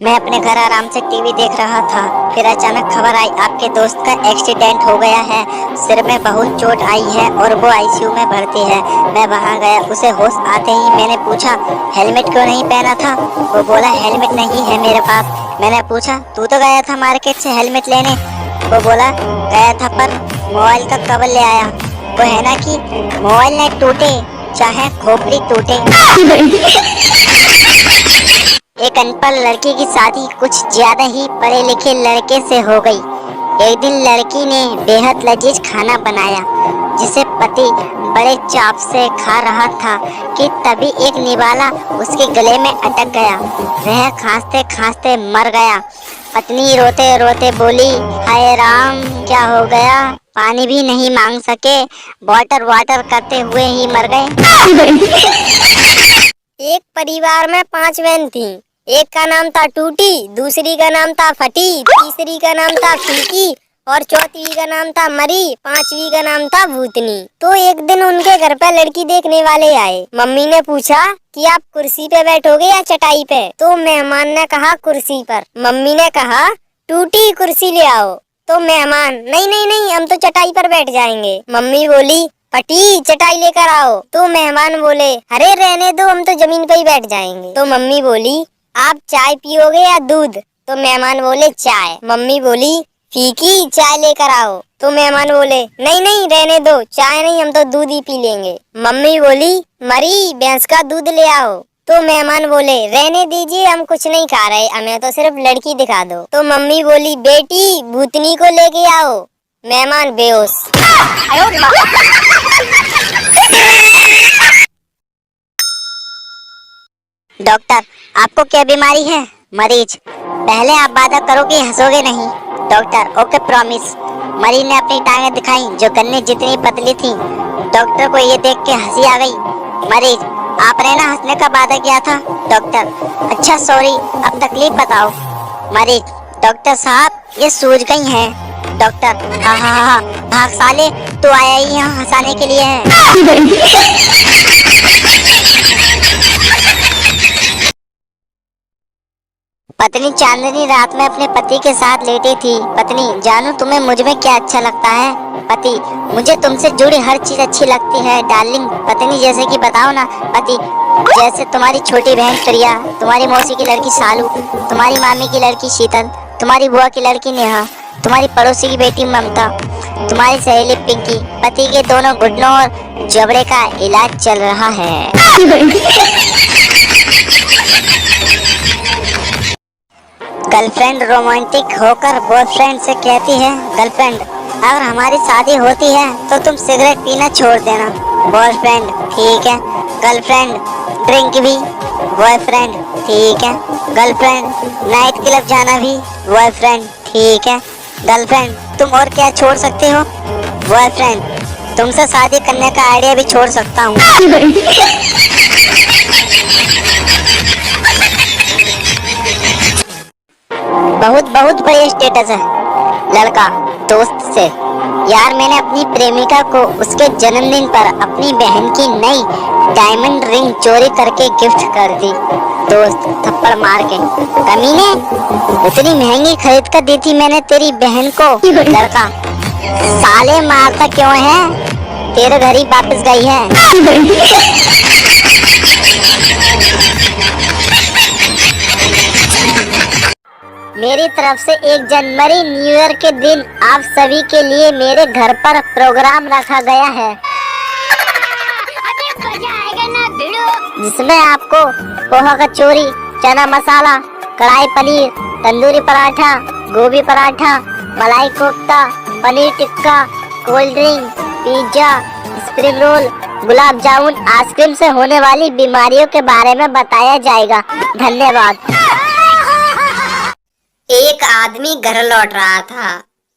मैं अपने घर आराम से टीवी देख रहा था, फिर अचानक खबर आई आपके दोस्त का एक्सीडेंट हो गया है। सिर में बहुत चोट आई है और वो आईसीयू में भर्ती है। मैं वहां गया, उसे होश आते ही मैंने पूछा हेलमेट क्यों नहीं पहना था। वो बोला हेलमेट नहीं है मेरे पास। मैंने पूछा तू तो गया था मार्केट से हेलमेट लेने। वो बोला गया था पर मोबाइल का कवर ले आया। वो है ना कि मोबाइल न टूटे चाहे खोपड़ी टूटे। एक अनपढ़ लड़की की शादी कुछ ज्यादा ही पढ़े लिखे लड़के से हो गई। एक दिन लड़की ने बेहद लजीज खाना बनाया जिसे पति बड़े चाव से खा रहा था कि तभी एक निवाला उसके गले में अटक गया। वह खांसते खांसते मर गया। पत्नी रोते रोते बोली हाय राम क्या हो गया। पानी भी नहीं मांग सके, वाटर वाटर करते हुए ही मर गए। एक परिवार में 5 बहन थी। एक का नाम था टूटी, दूसरी का नाम था फटी, तीसरी का नाम था फीकी और चौथी का नाम था मरी, 5वीं का नाम था भूतनी। तो एक दिन उनके घर पे लड़की देखने वाले आए। मम्मी ने पूछा कि आप कुर्सी पे बैठोगे या चटाई पे। तो मेहमान ने कहा कुर्सी पर। मम्मी ने कहा टूटी कुर्सी ले आओ। तो मेहमान नहीं नहीं नहीं हम तो चटाई पर बैठ जाएंगे। मम्मी बोली फटी चटाई लेकर आओ। तो मेहमान बोले अरे रहने दो हम तो जमीन पे ही बैठ जाएंगे। तो मम्मी बोली आप चाय पियोगे या दूध। तो मेहमान बोले चाय। मम्मी बोली फीकी चाय लेकर आओ। तो मेहमान बोले नहीं नहीं रहने दो चाय नहीं हम तो दूध ही पी लेंगे। मम्मी बोली मरी भैंस का दूध ले आओ। तो मेहमान बोले रहने दीजिए हम कुछ नहीं खा रहे, हमें तो सिर्फ लड़की दिखा दो। तो मम्मी बोली बेटी भूतनी को लेके आओ। मेहमान बेहोश। डॉक्टर आपको क्या बीमारी है। मरीज पहले आप वादा करो कि हंसोगे नहीं। Doctor okay promise. मरीज ने अपनी टांगें दिखाई जो गन्ने जितनी पतली थी। डॉक्टर को ये देख के हंसी आ गई। मरीज आपने ना हंसने का वादा किया था। डॉक्टर अच्छा सॉरी अब तकलीफ बताओ। मरीज डॉक्टर साहब ये सूज गई हैं। डॉक्टर हाँ भाग साले तू आया ही यहाँ हंसाने के लिए है। पत्नी चांदनी रात में अपने पति के साथ लेटी थी। पत्नी जानू तुम्हें मुझ में क्या अच्छा लगता है। पति मुझे तुमसे जुड़ी हर चीज अच्छी लगती है डार्लिंग। पत्नी जैसे कि बताओ ना। पति जैसे तुम्हारी छोटी बहन प्रिया, तुम्हारी मौसी की लड़की सालू, तुम्हारी मामी की लड़की शीतल, तुम्हारी बुआ की लड़की नेहा, तुम्हारी पड़ोसी की बेटी ममता, तुम्हारी सहेली पिंकी। पति के दोनों घुटनों और जबड़े का इलाज चल रहा है। गर्लफ्रेंड रोमांटिक होकर बॉयफ्रेंड से कहती है गर्लफ्रेंड अगर हमारी शादी होती है तो तुम सिगरेट पीना छोड़ देना। बॉयफ्रेंड ठीक है। गर्लफ्रेंड ड्रिंक भी। बॉयफ्रेंड ठीक है। गर्लफ्रेंड नाइट क्लब जाना भी। बॉयफ्रेंड ठीक है। गर्लफ्रेंड तुम और क्या छोड़ सकते हो। बॉयफ्रेंड तुमसे शादी करने का आइडिया भी छोड़ सकता हूँ। बहुत बहुत बड़ी स्टेटस है। लड़का दोस्त से यार मैंने अपनी प्रेमिका को उसके जन्मदिन पर अपनी बहन की नई डायमंड रिंग चोरी करके गिफ्ट कर दी। दोस्त थप्पड़ मार के कमीने इतनी महंगी खरीद कर दी थी मैंने तेरी बहन को। लड़का साले मारता क्यों है, तेरे घर ही वापस गई है। मेरी तरफ से 1 जनवरी न्यू ईयर के दिन आप सभी के लिए मेरे घर पर प्रोग्राम रखा गया है जिसमें आपको पोहा कचौरी, चना मसाला, कढ़ाई paneer, tandoori paratha, gobi paratha, malai kofta, paneer tikka, cold drink, pizza, spring roll, gulab jamun, ice cream से होने वाली बीमारियों के बारे में बताया जाएगा। धन्यवाद। एक आदमी घर लौट रहा था,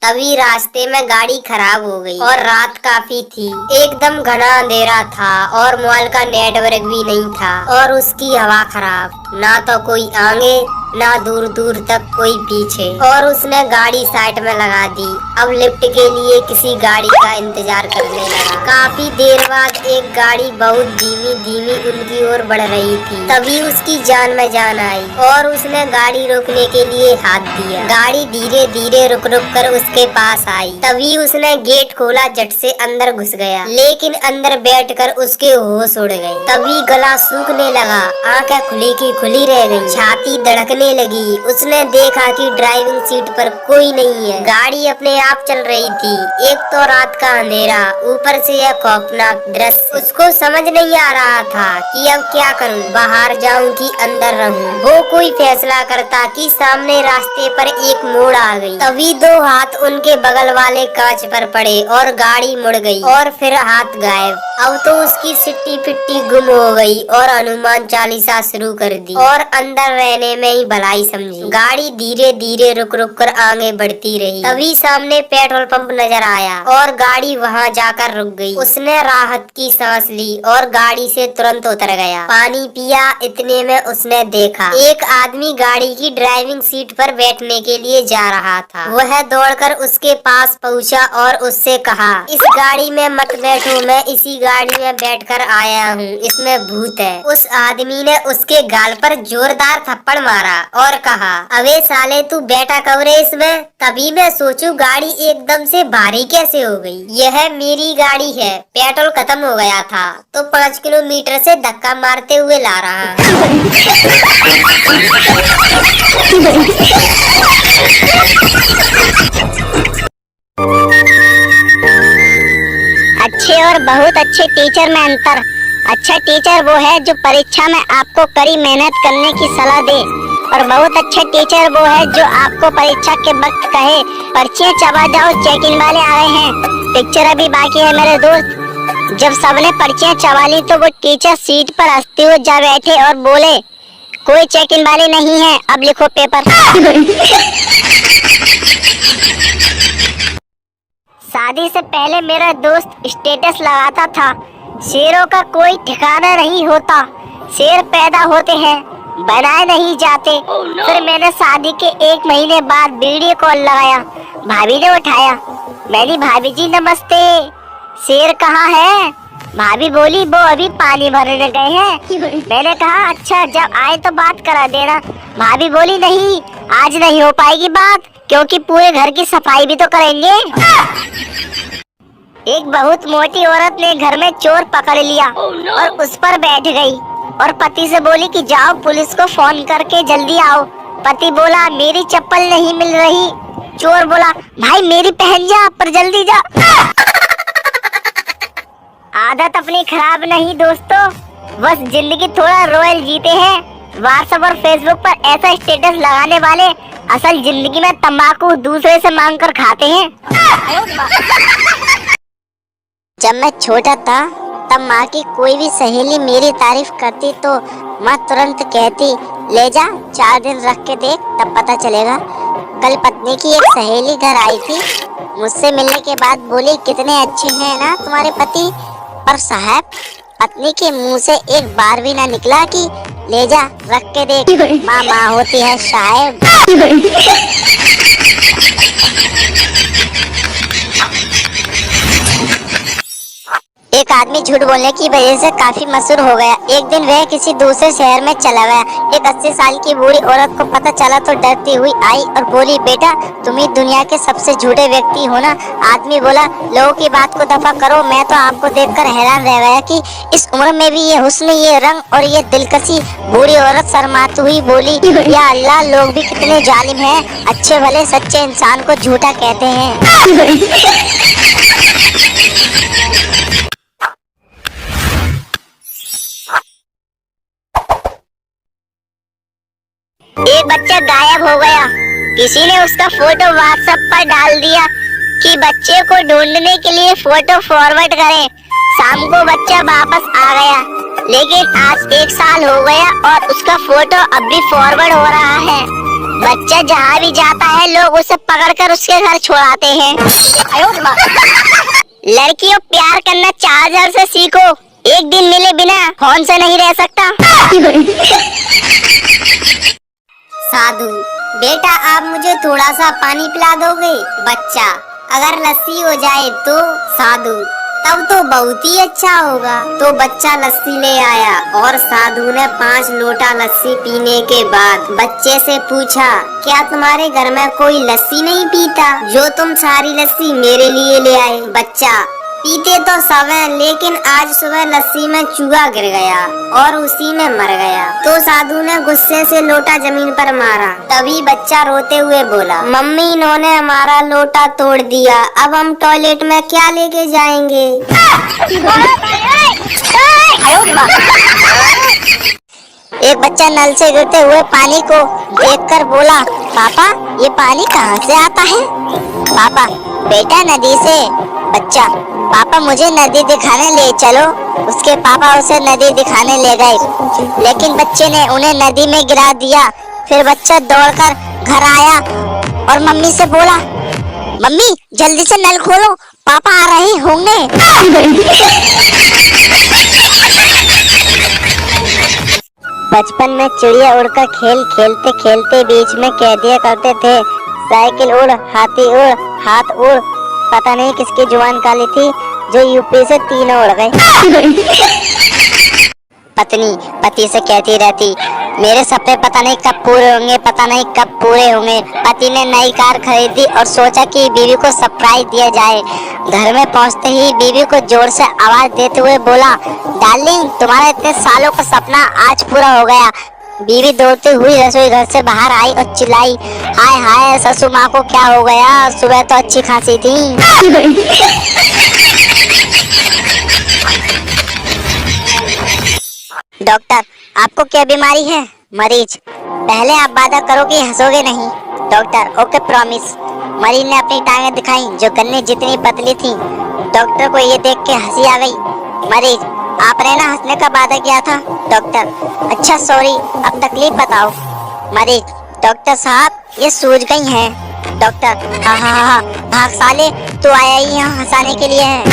तभी रास्ते में गाड़ी खराब हो गई और रात काफी थी। एकदम घना अंधेरा था और मोबाइल का नेटवर्क भी नहीं था और उसकी हवा खराब। ना तो कोई आगे ना दूर दूर तक कोई पीछे। और उसने गाड़ी साइड में लगा दी। अब लिफ्ट के लिए किसी गाड़ी का इंतजार करने लगा। काफी देर बाद एक गाड़ी बहुत धीमी धीमी उनकी ओर बढ़ रही थी। तभी उसकी जान में जान आई और उसने गाड़ी रोकने के लिए हाथ दिया। गाड़ी धीरे धीरे रुक रुक कर उसके पास आई। तभी उसने गेट खोला, झट से अंदर घुस गया। लेकिन अंदर बैठकर उसके होश उड़ गए। तभी गला सूखने लगा, आंखें खुली की खुली रह गई, छाती धड़कने लगी। उसने देखा कि ड्राइविंग सीट पर कोई नहीं है। गाड़ी अपने आप चल रही थी। एक तो रात का अंधेरा, ऊपर से यह खौफनाक दृश्य। उसको समझ नहीं आ रहा था कि अब क्या करूं, बाहर जाऊं कि अंदर रहूं। वो कोई फैसला करता कि सामने रास्ते पर एक मोड़ आ गई। तभी दो हाथ उनके बगल वाले कांच पर पड़े और गाड़ी मुड़ गई और फिर हाथ गायब। अब तो उसकी सिट्टी पिट्टी गुम हो गई और हनुमान चालीसा शुरू कर दी और अंदर रहने में ही भलाई समझी। गाड़ी धीरे धीरे रुक रुक कर आगे बढ़ती रही। तभी सामने पेट्रोल पंप नजर आया और गाड़ी वहां जाकर रुक गई। उसने राहत की सांस ली और गाड़ी से तुरंत उतर गया। पानी पिया। इतने में उसने देखा एक आदमी गाड़ी की ड्राइविंग सीट पर बैठने के लिए जा रहा था। वह दौड़कर उसके पास पहुंचा और उससे कहा, इस गाड़ी में मत बैठो, मैं इसी गाड़ी में बैठकर आया हूँ, इसमें भूत है। उस आदमी ने उसके गाल पर जोरदार थप्पड़ मारा और कहा, अबे साले तू बैठा कब रे इसमें? तभी मैं सोचूं गाड़ी एकदम से भारी कैसे हो गई। यह मेरी गाड़ी है, पेट्रोल खत्म हो गया था तो 5 किलोमीटर से धक्का मारते हुए ला रहा। अच्छे और बहुत अच्छे टीचर में अंतर। अच्छा टीचर वो है जो परीक्षा में आपको कड़ी मेहनत करने की सलाह दे, और बहुत अच्छा टीचर वो है जो आपको परीक्षा के वक्त कहे, पर्चियां चबा जाओ, चेक इन वाले आ रहे हैं। पिक्चर अभी बाकी है मेरे दोस्त। जब सबने पर्चियां चबा ली तो वो टीचर सीट पर हंसते हुए जा बैठे और बोले, कोई चेक इन वाले नहीं है, अब लिखो पेपर। शादी से पहले मेरा दोस्त स्टेटस लगाता था, शेरों का कोई ठिकाना नहीं होता, शेर पैदा होते हैं, बनाए नहीं जाते। फिर मैंने शादी के 1 महीने बाद वीडियो कॉल लगाया, भाभी ने उठाया। मैंने, भाभी जी नमस्ते, शेर कहाँ है? भाभी बोली वो अभी पानी भरने गए हैं। मैंने कहा अच्छा, जब आए तो बात करा देना। भाभी बोली नहीं, आज नहीं हो पाएगी बात, क्योंकि पूरे घर की सफाई भी तो करेंगे। एक बहुत मोटी औरत ने घर में चोर पकड़ लिया और उस पर बैठ गई और पति से बोली कि जाओ पुलिस को फोन करके जल्दी आओ। पति बोला मेरी चप्पल नहीं मिल रही। चोर बोला भाई मेरी पहन जा, पर जल्दी जा। आदत अपनी खराब नहीं दोस्तों, बस जिंदगी थोड़ा रॉयल जीते हैं। व्हाट्सएप और फेसबुक पर ऐसा स्टेटस लगाने वाले असल जिंदगी में तंबाकू दूसरे से मांग कर खाते हैं। जब मैं छोटा था तब माँ की कोई भी सहेली मेरी तारीफ करती तो माँ तुरंत कहती, ले जा 4 दिन रख के देख, तब पता चलेगा। कल पत्नी की एक सहेली घर आई थी, मुझसे मिलने के बाद बोली कितने अच्छे हैं ना तुम्हारे पति। पर साहब पत्नी के मुंह से एक बार भी ना निकला कि ले जा रख के देख। माँ माँ होती है साहब। एक आदमी झूठ बोलने की वजह से काफी मशहूर हो गया। एक दिन वह किसी दूसरे शहर में चला गया। एक 80 साल की बूढ़ी औरत को पता चला तो डरती हुई आई और बोली, बेटा तुम ही दुनिया के सबसे झूठे व्यक्ति हो ना। आदमी बोला, लोगों की बात को दफा करो, मैं तो आपको देखकर हैरान रह गया कि इस उम्र में भी ये हुस्न, ये रंग और ये दिलकशी। बूढ़ी औरत शर्माती हुई बोली, या अल्लाह, लोग भी कितने जालिम हैं, अच्छे भले सच्चे इंसान को झूठा कहते हैं। एक बच्चा गायब हो गया। किसी ने उसका फोटो व्हाट्सएप पर डाल दिया कि बच्चे को ढूंढने के लिए फोटो फॉरवर्ड करें। शाम को बच्चा वापस आ गया, लेकिन आज 1 साल हो गया और उसका फोटो अब भी फॉरवर्ड हो रहा है। बच्चा जहाँ भी जाता है लोग उसे पकड़कर उसके घर छोड़ाते हैं। लड़कियों, प्यार करना चार्जर से सीखो, एक दिन मिले बिना फोन से नहीं रह सकता। साधु, बेटा आप मुझे थोड़ा सा पानी पिला दोगे? बच्चा, अगर लस्सी हो जाए तो? साधु, तब तो बहुत ही अच्छा होगा। तो बच्चा लस्सी ले आया और साधु ने 5 लोटा लस्सी पीने के बाद बच्चे से पूछा, क्या तुम्हारे घर में कोई लस्सी नहीं पीता जो तुम सारी लस्सी मेरे लिए ले आए? बच्चा, पीते तो सब हैं, लेकिन आज सुबह लस्सी में चूहा गिर गया और उसी में मर गया। तो साधु ने गुस्से से लोटा जमीन पर मारा। तभी बच्चा रोते हुए बोला, मम्मी इन्होंने हमारा लोटा तोड़ दिया, अब हम टॉयलेट में क्या लेके जाएंगे? एक बच्चा नल से गिरते हुए पानी को देखकर बोला, पापा ये पानी कहाँ से आता है? पापा, बेटा नदी से। बच्चा, पापा मुझे नदी दिखाने ले चलो। उसके पापा उसे नदी दिखाने ले गए, लेकिन बच्चे ने उन्हें नदी में गिरा दिया। फिर बच्चा दौड़कर घर आया और मम्मी से बोला, मम्मी जल्दी से नल खोलो, पापा आ रहे होंगे। बचपन में चिड़िया उड़कर खेल खेलते खेलते बीच में कह दिया करते थे, साइकिल उड़, हाथी उड़, हाथ उड़। पता नहीं किसकी जुबान काली थी जो यूपी से तीनों उड़ गए। पत्नी पति से कहती रहती, मेरे सपने पता नहीं कब पूरे होंगे, पता नहीं कब पूरे होंगे। पति ने नई कार खरीदी और सोचा कि बीवी को सरप्राइज दिया जाए। घर में पहुंचते ही बीवी को जोर से आवाज देते हुए बोला, डार्लिंग तुम्हारा इतने सालों का सपना आज पूरा हो गया। बीवी दौड़ती हुई रसोई घर से बाहर आई और चिल्लाई, हाय हाय ससुर माँ को क्या हो गया, सुबह तो अच्छी खासी थी। डॉक्टर, आपको क्या बीमारी है? मरीज, पहले आप वादा करो कि हंसोगे नहीं। Doctor, okay promise. मरीज ने अपनी टांगें दिखाई जो गन्ने जितनी पतली थी। डॉक्टर को ये देख के हंसी आ गई। मरीज, आपने ना हंसने का वादा किया था। डॉक्टर, अच्छा सॉरी, अब तकलीफ बताओ। मरीज, डॉक्टर साहब ये सूझ गई हैं। डॉक्टर, हाँ, भाग साले, तू आया ही यहाँ हंसाने के लिए है।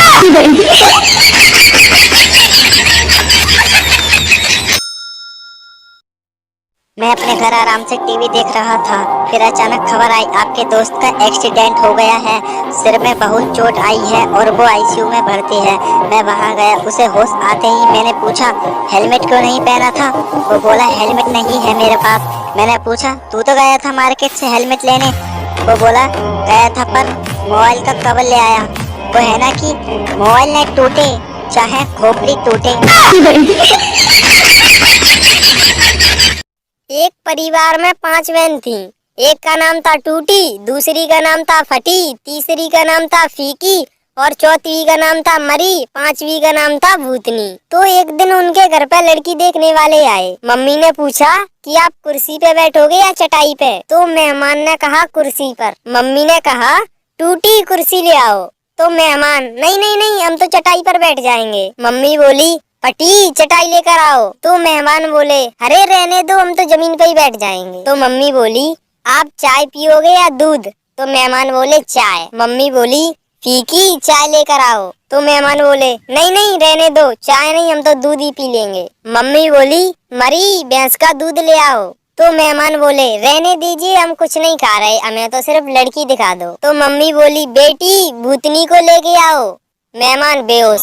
मैं अपने घर आराम से टीवी देख रहा था, फिर अचानक खबर आई आपके दोस्त का एक्सीडेंट हो गया है, सिर में बहुत चोट आई है और वो आईसीयू में भर्ती है। मैं वहां गया, उसे होश आते ही मैंने पूछा, हेलमेट क्यों नहीं पहना था? वो बोला, हेलमेट नहीं है मेरे पास। मैंने पूछा, तू तो गया था मार्केट से हेलमेट लेने? वो बोला, गया था पर मोबाइल का कवर ले आया। वो है ना कि मोबाइल न टूटे चाहे खोपड़ी टूटे। एक परिवार में 5 बहन थी। एक का नाम था टूटी, दूसरी का नाम था फटी, तीसरी का नाम था फीकी और चौथी का नाम था मरी, 5वीं का नाम था भूतनी। तो एक दिन उनके घर पे लड़की देखने वाले आए। मम्मी ने पूछा कि आप कुर्सी पे बैठोगे या चटाई पे? तो मेहमान ने कहा कुर्सी पर। मम्मी ने कहा, टूटी कुर्सी ले आओ। तो मेहमान, नहीं नहीं नहीं, हम तो चटाई पर बैठ जाएंगे। मम्मी बोली, फटी चटाई लेकर आओ। तो मेहमान बोले, अरे रहने दो, हम तो जमीन पे ही बैठ जाएंगे। तो मम्मी बोली, आप चाय पियोगे या दूध? तो मेहमान बोले, चाय। मम्मी बोली, फीकी चाय लेकर आओ। तो मेहमान बोले, नहीं नहीं रहने दो, चाय नहीं, हम तो दूध ही पी लेंगे। मम्मी बोली, मरी भैंस का दूध ले आओ। तो मेहमान बोले, रहने दीजिए, हम कुछ नहीं खा रहे, हमें तो सिर्फ लड़की दिखा दो। तो मम्मी बोली, बेटी भूतनी को लेके आओ। मेहमान बेहोश।